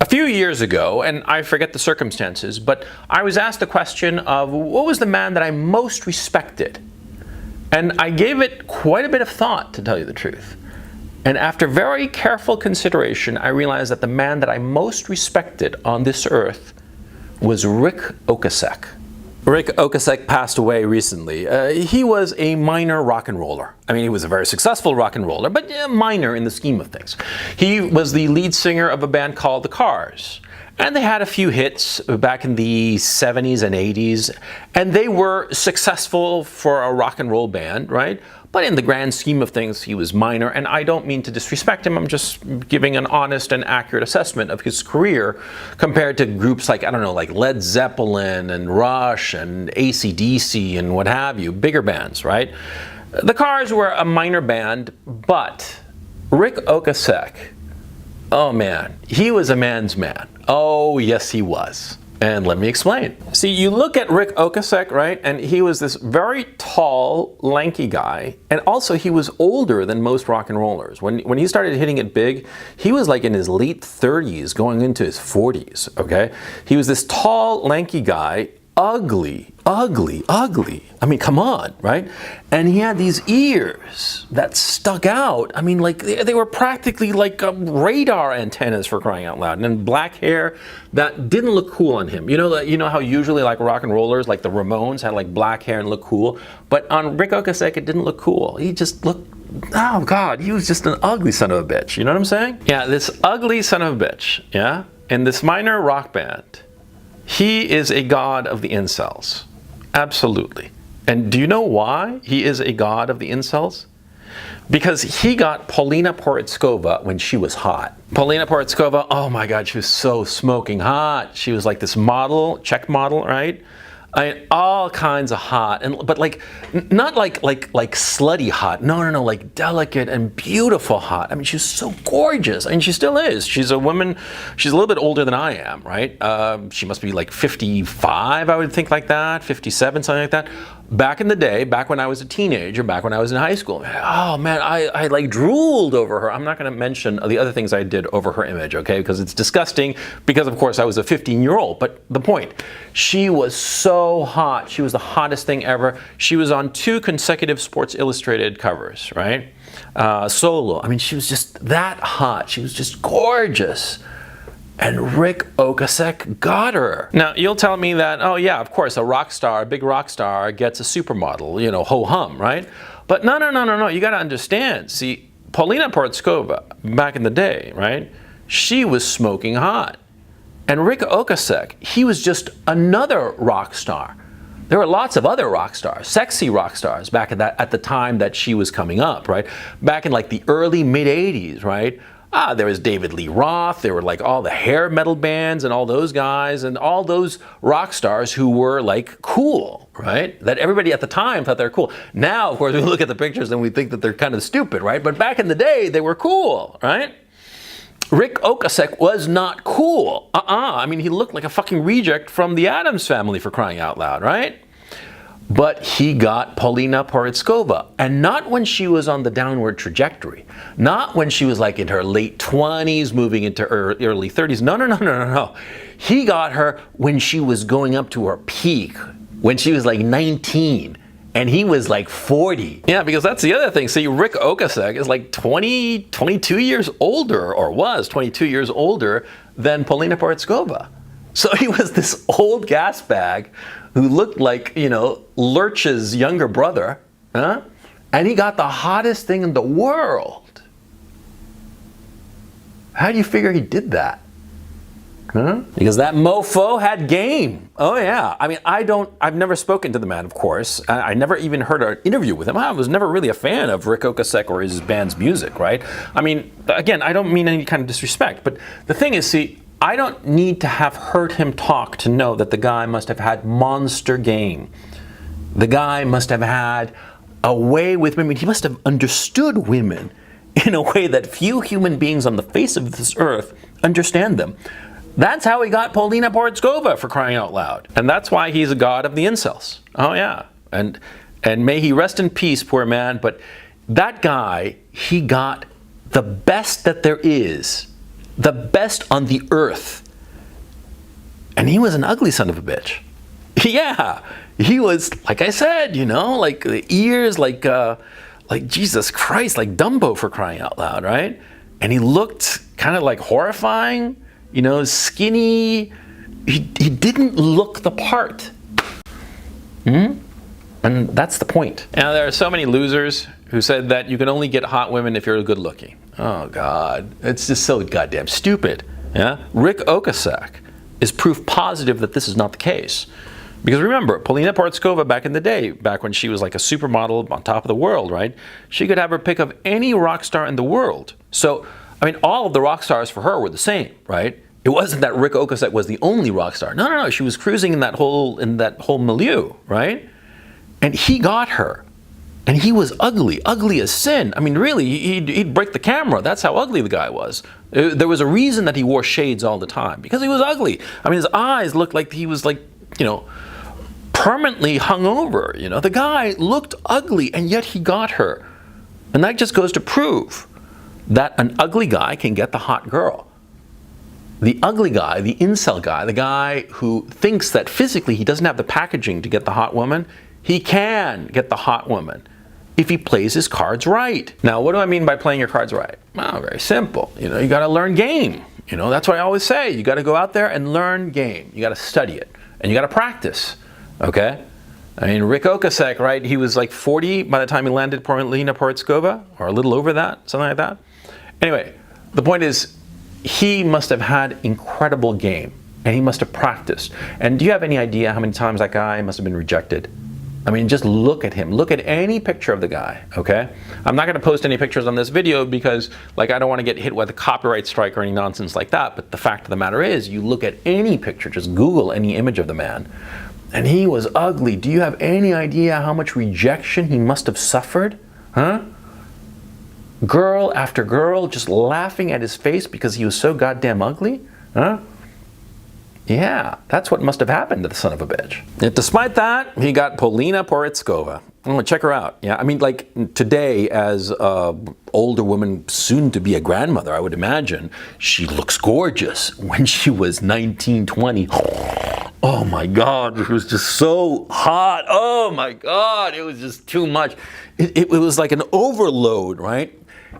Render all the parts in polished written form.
A few years ago, and I forget the circumstances, but I was asked the question of what was the man that I most respected? And I gave it quite a bit of thought, to tell you the truth. And after very careful consideration, I realized that the man that I most respected on this earth was Rick Ocasek. Rick Ocasek passed away recently. He was a minor rock and roller. I mean, he was a very successful rock and roller, but minor in the scheme of things. He was the lead singer of a band called The Cars. And they had a few hits back in the 70s and 80s, and they were successful for a rock and roll band, right? But in the grand scheme of things, he was minor, and I don't mean to disrespect him. I'm just giving an honest and accurate assessment of his career compared to groups like, I don't know, like Led Zeppelin and Rush and AC/DC and what have you, bigger bands, right? The Cars were a minor band, but Rick Ocasek, oh man, he was a man's man. Oh yes, he was. And let me explain. See, you look at Rick Ocasek, right? And he was this very tall, lanky guy. And also he was older than most rock and rollers. When he started hitting it big, he was like in his late 30s, going into his 40s, okay? He was this tall, lanky guy, ugly. I mean, come on, right? And he had these ears that stuck out. I mean, like they were practically like radar antennas, for crying out loud. And then black hair that didn't look cool on him. You know how usually like rock and rollers, like the Ramones, had like black hair and looked cool. But on Rick Ocasek, it didn't look cool. He just looked, oh God, he was just an ugly son of a bitch. You know what I'm saying? Yeah, this ugly son of a bitch, yeah? In this minor rock band, he is a god of the incels. Absolutely. And do you know why he is a god of the incels? Because he got Paulina Porizkova when she was hot. Paulina Porizkova, oh my God, she was so smoking hot. She was like this model, Czech model, right? I mean, all kinds of hot, but like not like slutty hot. No, like delicate and beautiful hot. I mean, she's so gorgeous. I mean, she still is. She's a woman. She's a little bit older than I am, right? She must be like 55, I would think, like that, 57, something like that. Back in the day, back when I was a teenager, back when I was in high school, oh man, I like drooled over her. I'm not going to mention the other things I did over her image, okay? Because it's disgusting, because of course I was a 15-year-old. But the point, she was so hot. She was the hottest thing ever. She was on 2 consecutive Sports Illustrated covers, right? Solo. I mean, she was just that hot. She was just gorgeous. And Rick Ocasek got her. Now, you'll tell me that, oh yeah, of course, a rock star, a big rock star gets a supermodel, you know, ho-hum, right? But no, you gotta understand. See, Paulina Porizkova, back in the day, right? She was smoking hot. And Rick Ocasek, he was just another rock star. There were lots of other rock stars, sexy rock stars, back at the time that she was coming up, right? Back in like the early, mid-80s, right? There was David Lee Roth, there were like all the hair metal bands and all those guys and all those rock stars who were like cool, right? That everybody at the time thought they were cool. Now, of course, we look at the pictures and we think that they're kind of stupid, right? But back in the day, they were cool, right? Rick Ocasek was not cool. I mean, he looked like a fucking reject from the Addams Family, for crying out loud, right? But he got Paulina Porizkova, and not when she was on the downward trajectory, not when she was like in her late 20s, moving into her early 30s. No. He got her when she was going up to her peak, when she was like 19, and he was like 40. Yeah, because that's the other thing. See, Rick Ocasek is like 22 years older, or was 22 years older than Paulina Porizkova. So he was this old gas bag who looked like, you know, Lurch's younger brother, huh? And he got the hottest thing in the world. How do you figure he did that? Huh? Because that mofo had game. Oh yeah. I mean, I've never spoken to the man, of course. I never even heard an interview with him. I was never really a fan of Rick Ocasek or his band's music, right? I mean, again, I don't mean any kind of disrespect, but the thing is, see, I don't need to have heard him talk to know that the guy must have had monster game. The guy must have had a way with women. He must have understood women in a way that few human beings on the face of this earth understand them. That's how he got Paulina Porizkova, for crying out loud. And that's why he's a god of the incels. Oh yeah. And may he rest in peace, poor man. But that guy, he got the best that there is The best on the earth. And he was an ugly son of a bitch. Yeah, he was, like I said, you know, like the ears, like Jesus Christ, like Dumbo, for crying out loud, right? And he looked kind of like horrifying, you know, skinny. He didn't look the part. And that's the point. Now, there are so many losers who said that you can only get hot women if you're good looking. Oh, God. It's just so goddamn stupid. Yeah? Rick Ocasek is proof positive that this is not the case. Because remember, Polina Portskova back in the day, back when she was like a supermodel on top of the world, right? She could have her pick of any rock star in the world. So, I mean, all of the rock stars for her were the same, right? It wasn't that Rick Ocasek was the only rock star. No. She was cruising in that whole milieu, right? And he got her. And he was ugly as sin. I mean, really, he'd break the camera. That's how ugly the guy was. There was a reason that he wore shades all the time, because he was ugly. I mean, his eyes looked like he was like, you know, permanently hungover. You know, the guy looked ugly, and yet he got her. And that just goes to prove that an ugly guy can get the hot girl. The ugly guy, the incel guy, the guy who thinks that physically he doesn't have the packaging to get the hot woman, he can get the hot woman if he plays his cards right. Now, what do I mean by playing your cards right? Well, very simple. You know, you got to learn game. You know, that's what I always say. You got to go out there and learn game. You got to study it, and you got to practice. Okay? I mean, Rick Ocasek, right? He was like 40 by the time he landed Polina Portskova, or a little over that, something like that. Anyway, the point is, he must have had incredible game, and he must have practiced. And do you have any idea how many times that guy must have been rejected? I mean, just look at him. Look at any picture of the guy, okay? I'm not going to post any pictures on this video because, like, I don't want to get hit with a copyright strike or any nonsense like that. But the fact of the matter is, you look at any picture, just Google any image of the man, and he was ugly. Do you have any idea how much rejection he must have suffered? Huh? Girl after girl just laughing at his face because he was so goddamn ugly? Huh? Yeah, that's what must have happened to the son of a bitch. Yet despite that, he got Polina Portskova. Oh, check her out. Yeah, I mean, like today, as an older woman, soon to be a grandmother, I would imagine, she looks gorgeous. When she was 19, 20, oh my God, it was just so hot. Oh my God, it was just too much. It was like an overload, right?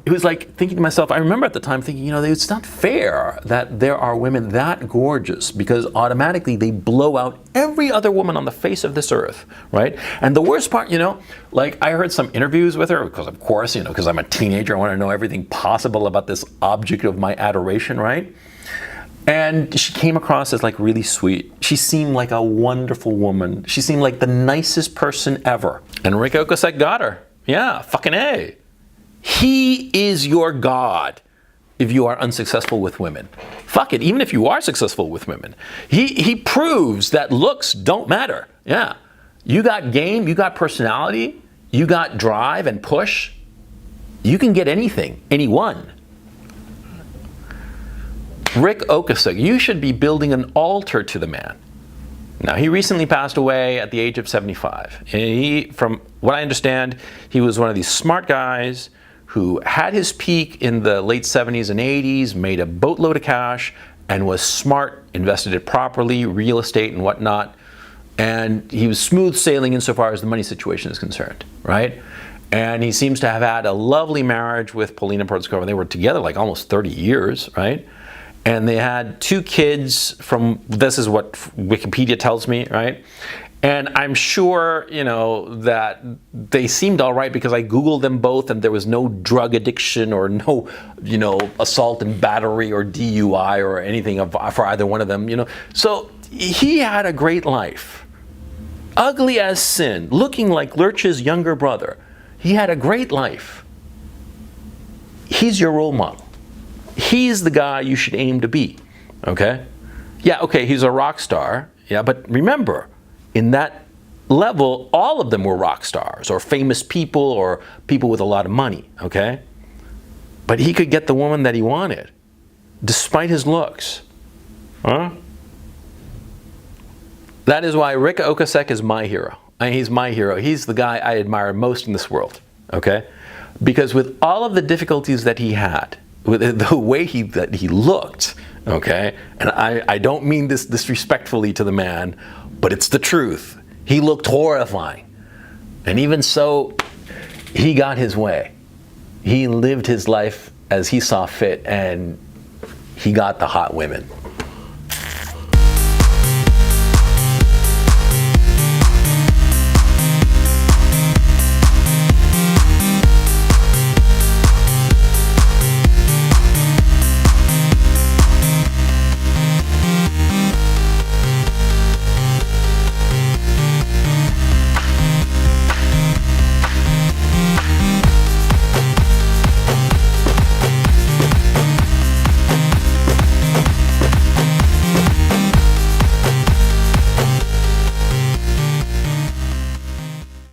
It was like thinking to myself, I remember at the time thinking, you know, it's not fair that there are women that gorgeous, because automatically they blow out every other woman on the face of this earth, right? And the worst part, you know, like I heard some interviews with her, because of course, you know, because I'm a teenager, I want to know everything possible about this object of my adoration, right? And she came across as like really sweet. She seemed like a wonderful woman. She seemed like the nicest person ever. And Rick Ocasek got her. Yeah, fucking A. He is your God if you are unsuccessful with women. Fuck it, even if you are successful with women. He proves that looks don't matter. Yeah. You got game, you got personality, you got drive and push. You can get anything, anyone. Rick Ocasek, you should be building an altar to the man. Now, he recently passed away at the age of 75. And he, from what I understand, he was one of these smart guys who had his peak in the late 70s and 80s, made a boatload of cash, and was smart, invested it properly, real estate and whatnot. And he was smooth sailing insofar as the money situation is concerned, right? And he seems to have had a lovely marriage with Polina Portskova. They were together like almost 30 years, right? And they had 2 kids from, this is what Wikipedia tells me, right? And I'm sure, you know, that they seemed all right because I Googled them both and there was no drug addiction or no, you know, assault and battery or DUI or anything for either one of them, you know. So he had a great life. Ugly as sin, looking like Lurch's younger brother. He had a great life. He's your role model. He's the guy you should aim to be, okay? Yeah, okay, he's a rock star, yeah, but remember, in that level, all of them were rock stars or famous people or people with a lot of money, okay? But he could get the woman that he wanted, despite his looks, huh? That is why Rick Ocasek is my hero. He's my hero. He's the guy I admire most in this world, okay? Because with all of the difficulties that he had, with the way that he looked, okay, and I don't mean this disrespectfully to the man, but it's the truth. He looked horrifying. And even so, he got his way. He lived his life as he saw fit, and he got the hot women.